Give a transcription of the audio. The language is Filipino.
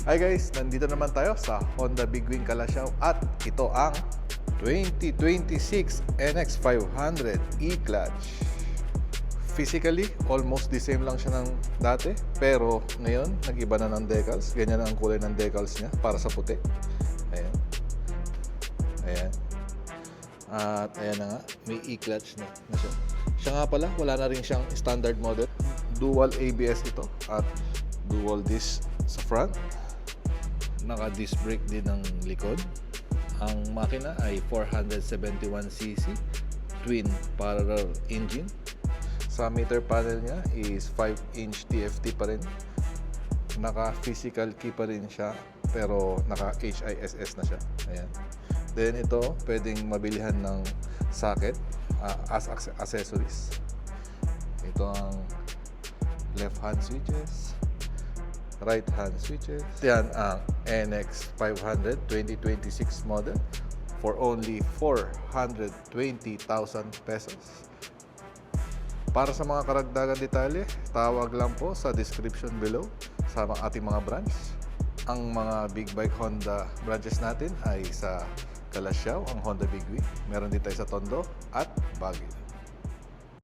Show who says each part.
Speaker 1: Hi guys, nandito naman tayo sa Honda Big Wing Kalasyaw at ito ang 2026 NX500 E-Clutch. Physically, almost the same lang siya ng dati, pero ngayon, nag-iba na ng decals. Ganyan na ang kulay ng decals niya para sa puti. Ayan. Ayan. At ayan na nga, may E-Clutch na siya. Siya nga pala, wala na rin siyang standard model. Dual ABS ito at dual disc sa front. Naka-disc brake din ng likod. Ang makina ay 471cc twin parallel engine. Sa meter panel niya is 5-inch TFT pa rin. Naka-physical key pa rin siya, pero naka-HISS na siya. Ayan. Then ito, pwedeng mabilihan ng socket as accessories. Ito ang left hand switches, right hand switches. Yan ang NX500 2026 model for only 420,000 pesos. Para sa mga karagdagan detalye, tawag lang po sa description below sa ating mga branch. Ang mga Big Bike Honda branches natin ay sa Kalasyaw, ang Honda Big Wing. Meron din tayo sa Tondo at Baguio.